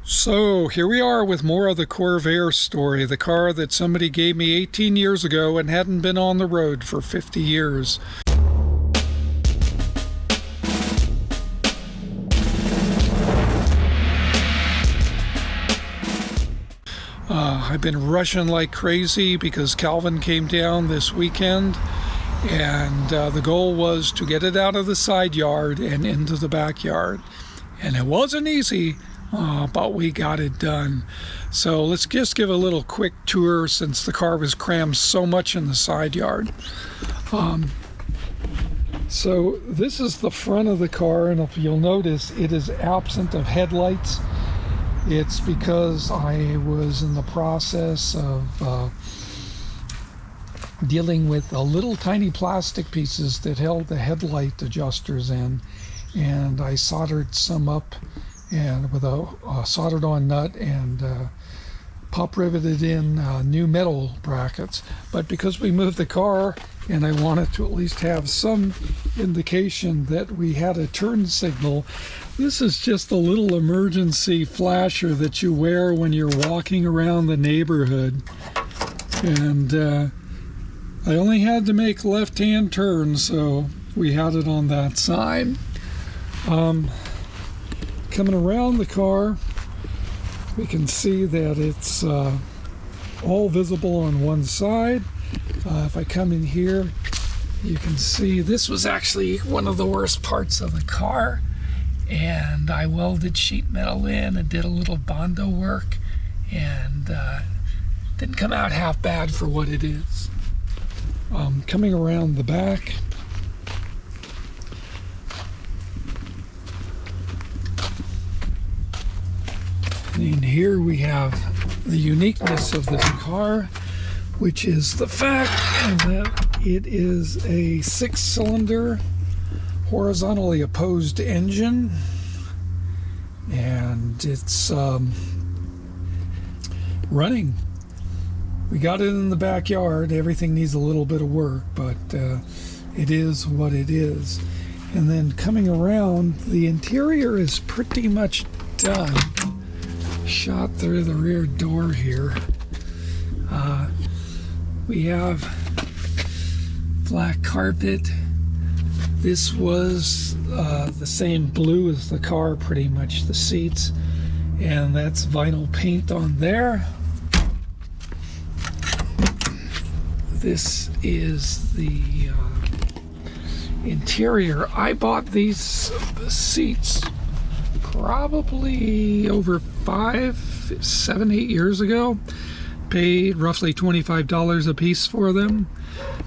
So here we are with more of the Corvair story, the car that somebody gave me 18 years ago and hadn't been on the road for 50 years. I've been rushing like crazy because Calvin came down this weekend, and the goal was to get it out of the side yard and into the backyard. And it wasn't easy, but we got it done. So let's just give a little quick tour since the car was crammed so much in the side yard. So this is the front of the car, and if you'll notice, it is absent of headlights. It's because I was in the process of dealing with the little tiny plastic pieces that held the headlight adjusters in, and I soldered some up and with a soldered on nut and pop riveted in new metal brackets. But because we moved the car and I wanted to at least have some indication that we had a turn signal, this is just a little emergency flasher that you wear when you're walking around the neighborhood. And I only had to make left-hand turns, so we had it on that side. Coming around the car, we can see that it's all visible on one side. If I come in here, you can see this was actually one of the worst parts of the car, and I welded sheet metal in and did a little Bondo work, and didn't come out half bad for what it is. Coming around the back, and here we have the uniqueness of this car, which is the fact that it is a 6-cylinder horizontally opposed engine, and it's running. We got it in the backyard. Everything needs a little bit of work, but it is what it is. And then coming around, the interior is pretty much done. Shot through the rear door here. We have black carpet. This was the same blue as the car, pretty much, the seats, and that's vinyl paint on there. This is the interior. I bought these seats probably over 5, 7, 8 years ago. Paid roughly $25 a piece for them.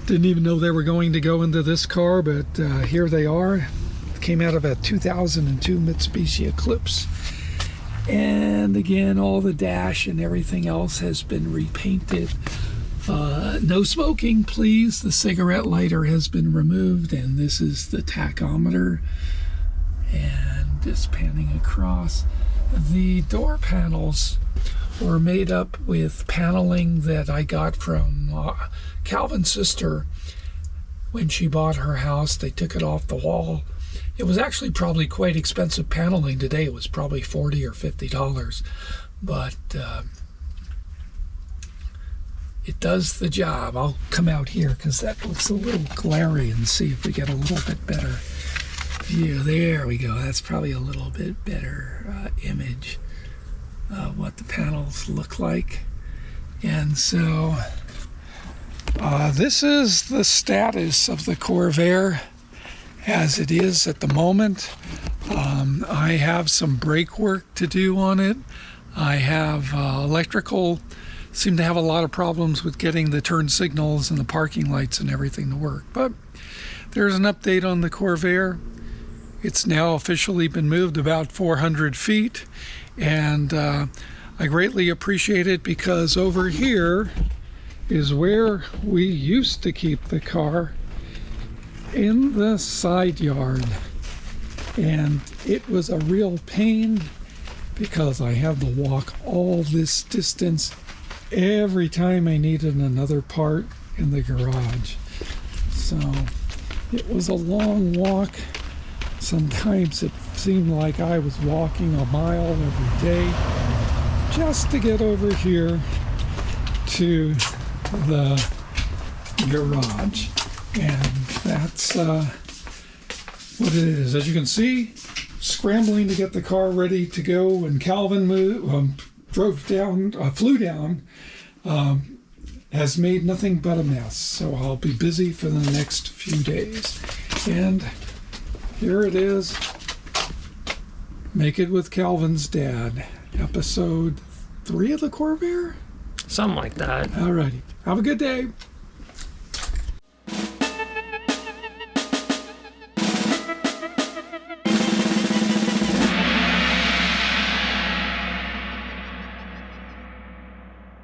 Didn't even know they were going to go into this car, but here they are. Came out of a 2002 Mitsubishi Eclipse. And again, all the dash and everything else has been repainted. No smoking, please. The cigarette lighter has been removed, and this is the tachometer. And just panning across. The door panels were made up with paneling that I got from Calvin's sister when she bought her house. They took it off the wall. It was actually probably quite expensive paneling. Today it was probably $40 or $50, but it does the job. I'll come out here because that looks a little glary and see if we get a little bit better view. There we go. That's probably a little bit better image of what the panels look like. And so this is the status of the Corvair as it is at the moment. I have some brake work to do on it. I have electrical. Seem to have a lot of problems with getting the turn signals and the parking lights and everything to work. But there's an update on the Corvair. It's now officially been moved about 400 feet, and I greatly appreciate it because over here is where we used to keep the car, in the side yard. And it was a real pain because I had to walk all this distance every time I needed another part in the garage. So it was a long walk. Sometimes it seemed like I was walking a mile every day just to get over here to the garage. And that's what it is. As you can see, scrambling to get the car ready to go, and Calvin flew down, has made nothing but a mess. So I'll be busy for the next few days. And here it is, Make It With Calvin's Dad, episode 3 of the Corvair? Something like that. Alrighty. Have a good day.